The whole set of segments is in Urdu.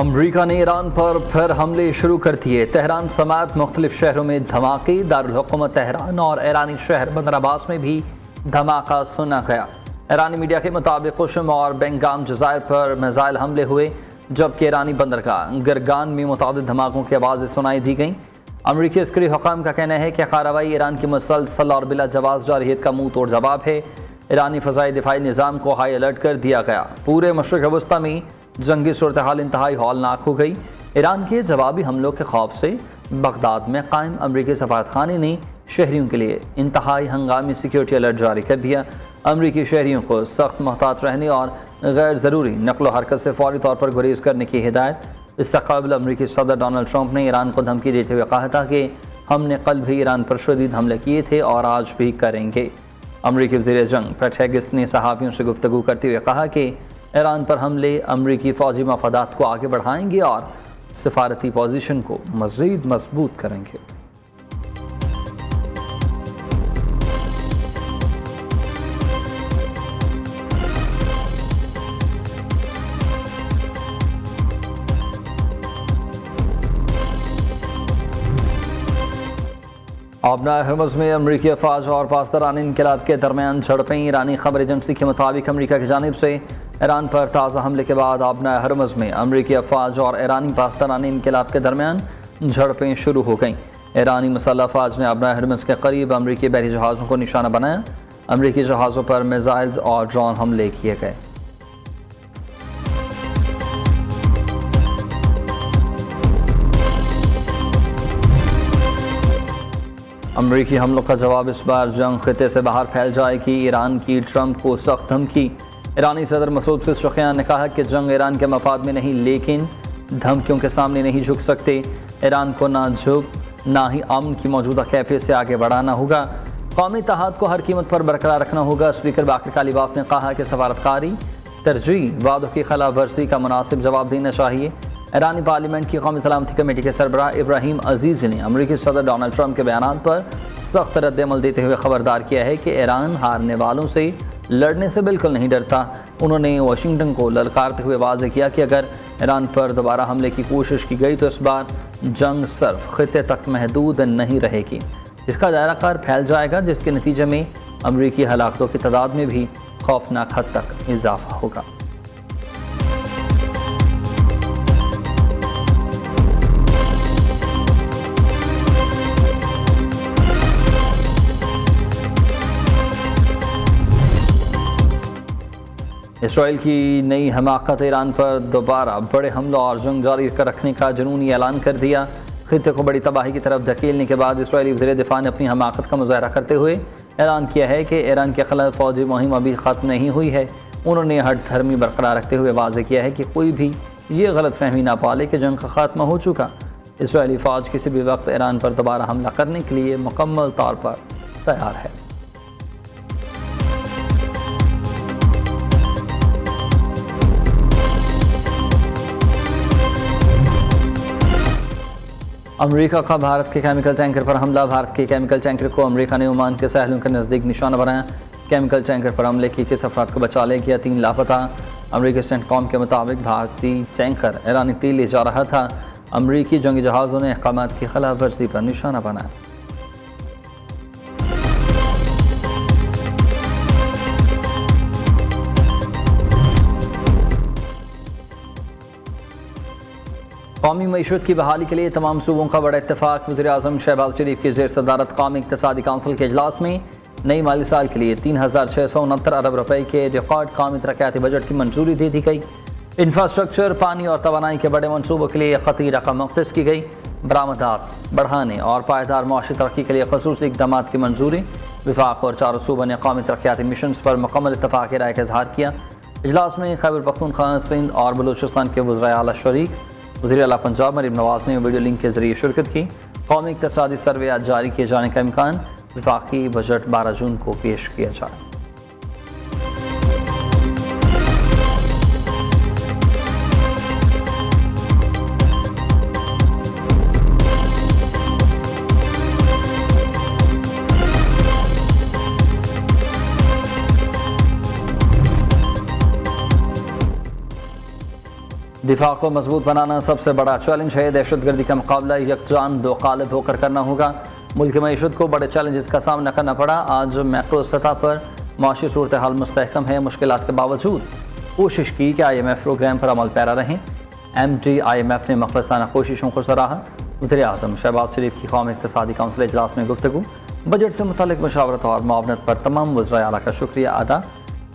امریکہ نے ایران پر پھر حملے شروع کر دیے۔ تہران سمیت مختلف شہروں میں دھماکے، دارالحکومت تہران اور ایرانی شہر بندر عباس میں بھی دھماکہ سنا گیا۔ ایرانی میڈیا کے مطابق قشم اور بنگام جزائر پر میزائل حملے ہوئے، جبکہ ایرانی بندرگاہ گرگان میں متعدد دھماکوں کی آوازیں سنائی دی گئیں۔ امریکی عسکری حکام کا کہنا ہے کہ کارروائی ایران کی مسلسل اور بلا جواز جارحیت کا منہ توڑ جواب ہے۔ ایرانی فضائی دفاعی نظام کو ہائی الرٹ کر دیا گیا۔ پورے مشرق وسطی میں جنگی صورتحال انتہائی ہولناک ہو گئی۔ ایران کے جوابی حملوں کے خوف سے بغداد میں قائم امریکی سفارتخانے نے شہریوں کے لیے انتہائی ہنگامی سیکیورٹی الرٹ جاری کر دیا۔ امریکی شہریوں کو سخت محتاط رہنے اور غیر ضروری نقل و حرکت سے فوری طور پر گریز کرنے کی ہدایت۔ اس سے قبل امریکی صدر ڈونلڈ ٹرمپ نے ایران کو دھمکی دیتے ہوئے کہا تھا کہ ہم نے کل بھی ایران پر شدید حملے کیے تھے اور آج بھی کریں گے۔ امریکی وزیر جنگ پیٹ ہیگس نے صحافیوں سے گفتگو کرتے ہوئے کہا کہ ایران پر حملے امریکی فوجی مفادات کو آگے بڑھائیں گے اور سفارتی پوزیشن کو مزید مضبوط کریں گے۔ آبنائے ہرمز میں امریکی افواج اور پاسداران انقلاب کے درمیان جھڑپیں۔ ایرانی خبر ایجنسی کے مطابق امریکہ کی جانب سے ایران پر تازہ حملے کے بعد آبنائے ہرمز میں امریکی افواج اور ایرانی پاسداران انقلاب کے درمیان جھڑپیں شروع ہو گئیں۔ ایرانی مسلح افواج نے آبنائے ہرمز کے قریب امریکی بحری جہازوں کو نشانہ بنایا۔ امریکی جہازوں پر میزائلز اور ڈرون حملے کیے گئے۔ امریکی حملوں کا جواب اس بار جنگ خطے سے باہر پھیل جائے گی۔ ایران کی ٹرمپ کو سخت دھمکی۔ ایرانی صدر مسعود پزشکیان نے کہا کہ جنگ ایران کے مفاد میں نہیں لیکن دھمکیوں کے سامنے نہیں جھک سکتے۔ ایران کو نہ جھک نہ ہی امن کی موجودہ کیفیت سے آگے بڑھانا ہوگا۔ قومی اتحاد کو ہر قیمت پر برقرار رکھنا ہوگا۔ اسپیکر باقر کالیباف نے کہا کہ سفارتکاری ترجیح وعدوں کی خلاف ورزی کا مناسب جواب دینا چاہیے۔ ایرانی پارلیمنٹ کی قومی سلامتی کمیٹی کے سربراہ ابراہیم عزیزی نے امریکی صدر ڈونلڈ ٹرمپ کے بیانات پر سخت رد عمل دیتے ہوئے خبردار کیا ہے کہ ایران ہارنے والوں سے لڑنے سے بالکل نہیں ڈرتا۔ انہوں نے واشنگٹن کو للکارتے ہوئے واضح کیا کہ اگر ایران پر دوبارہ حملے کی کوشش کی گئی تو اس بار جنگ صرف خطے تک محدود نہیں رہے گی، اس کا دائرہ کار پھیل جائے گا، جس کے نتیجے میں امریکی ہلاکتوں کی تعداد میں بھی خوفناک حد تک اضافہ ہوگا۔ اسرائیل کی نئی حماقت ایران پر دوبارہ بڑے حملوں اور جنگ جاری رکھنے کا جنونی اعلان کر دیا۔ خطے کو بڑی تباہی کی طرف دھکیلنے کے بعد اسرائیلی وزیر دفاع نے اپنی حماقت کا مظاہرہ کرتے ہوئے اعلان کیا ہے کہ ایران کے خلاف فوجی مہم ابھی ختم نہیں ہوئی ہے۔ انہوں نے ہٹ دھرمی برقرار رکھتے ہوئے واضح کیا ہے کہ کوئی بھی یہ غلط فہمی نہ پالے کہ جنگ کا خاتمہ ہو چکا۔ اسرائیلی فوج کسی بھی وقت ایران پر دوبارہ حملہ کرنے کے لیے مکمل طور پر تیار ہے۔ امریکہ کا بھارت کے کیمیکل ٹینکر پر حملہ۔ بھارت کے کیمیکل ٹینکر کو امریکہ نے عمان کے ساحلوں کے نزدیک نشانہ بنایا۔ کیمیکل ٹینکر پر حملے کی 21 افراد کو بچا لیا گیا، 3 لاپتہ۔ امریکی سینٹ کام کے مطابق بھارتی ٹینکر ایرانی تیل لے جا رہا تھا۔ امریکی جنگی جہازوں نے احکامات کی خلاف ورزی پر نشانہ بنایا۔ قومی معیشت کی بحالی کے لیے تمام صوبوں کا بڑا اتفاق۔ وزیر اعظم شہباز شریف کی زیر صدارت قومی اقتصادی کونسل کے اجلاس میں نئی مالی سال کے لیے 3669 ارب روپے کے ریکارڈ قومی ترقیاتی بجٹ کی منظوری دے دی گئی۔ انفراسٹرکچر، پانی اور توانائی کے بڑے منصوبوں کے لیے قطعی رقم مختص کی گئی۔ برآمدات بڑھانے اور پائیدار معاشی ترقی کے لیے خصوصی اقدامات کی منظوری۔ وفاق اور چاروں صوبوں نے قومی ترقیاتی مشنز پر مکمل اتفاق رائے کا اظہار کیا۔ اجلاس میں خیبر پختونخوا، سندھ اور بلوچستان کے وزرائے اعلیٰ شریک۔ وزیر اعلیٰ پنجاب مریم نواز نے ویڈیو لنک کے ذریعے شرکت کی۔ قومی اقتصادی سروے آج جاری کیے جانے کا امکان۔ وفاقی بجٹ 12 جون کو پیش کیا جائے۔ دفاع کو مضبوط بنانا سب سے بڑا چیلنج ہے، دہشت گردی کا مقابلہ یکجان دو قالب ہو کر کرنا ہوگا۔ ملک کی معیشت کو بڑے چیلنجز کا سامنا کرنا پڑا۔ آج میکرو سطح پر معاشی صورتحال مستحکم ہے، مشکلات کے باوجود کوشش کی کہ IMF پروگرام پر عمل پیرا رہیں۔ MD IMF نے مخلصانہ کوششوں کو سراہا۔ وزیراعظم شہباز شریف کی قومی اقتصادی کونسل اجلاس میں گفتگو، بجٹ سے متعلق مشاورت اور معاونت پر تمام وزرائے اعلیٰ کا شکریہ ادا۔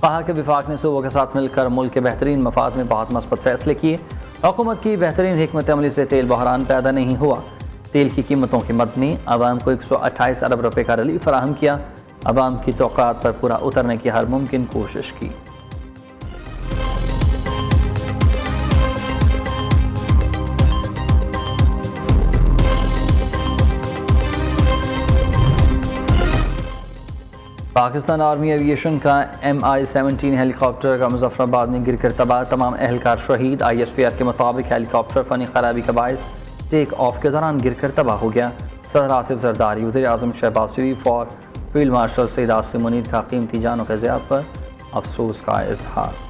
کہا کہ وفاق نے صوبوں کے ساتھ مل کر ملک کے بہترین مفاد میں بہت مثبت فیصلے کیے۔ حکومت کی بہترین حکمت عملی سے تیل بحران پیدا نہیں ہوا۔ تیل کی قیمتوں کی مد میں عوام کو 128 ارب روپے کا ریلیف فراہم کیا۔ عوام کی توقعات پر پورا اترنے کی ہر ممکن کوشش کی۔ پاکستان آرمی ایویشن کا MI-17 ہیلی کاپٹر کا مظفر آباد میں گر کر تباہ، تمام اہلکار شہید۔ ISPR کے مطابق ہیلی کاپٹر فنی خرابی کا باعث ٹیک آف کے دوران گر کر تباہ ہو گیا۔ صدر آصف زرداری، وزیراعظم شہباز شریف اور فیلڈ مارشل سید عاصم منیر کا قیمتی جانوں کے ضیاع پر افسوس کا اظہار۔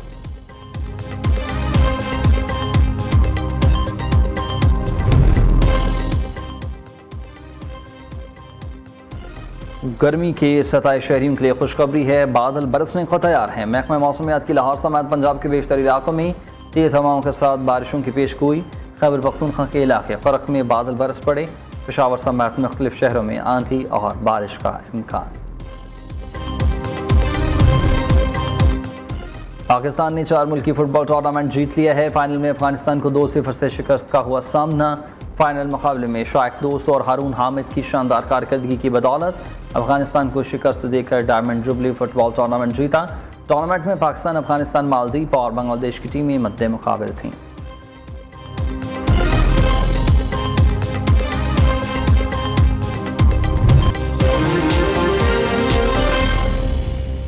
گرمی کی سطح شہریوں کے لیے خوشخبری ہے، بادل برسنے کو تیار ہیں۔ محکمہ موسمیات کی لاہور سمیت پنجاب کے بیشتر علاقوں میں تیز ہواؤں کے ساتھ بارشوں کی پیش گوئی۔ خیبر پختونخوا کے علاقے فرق میں بادل برس پڑے، پشاور سمیت مختلف شہروں میں آندھی اور بارش کا امکان۔ پاکستان نے 4 ملکی فٹ بال ٹورنامنٹ جیت لیا ہے۔ فائنل میں افغانستان کو 2-0 سے شکست کا ہوا سامنا۔ فائنل مقابلے میں شائق دوست اور ہارون حامد کی شاندار کارکردگی کی بدولت افغانستان کو شکست دے کر ڈائمنڈ جوبلی فٹ بال ٹورنامنٹ جیتا۔ ٹورنامنٹ میں پاکستان، افغانستان، مالدیپ اور بنگلہ دیش کی ٹیمیں مد مقابل تھیں۔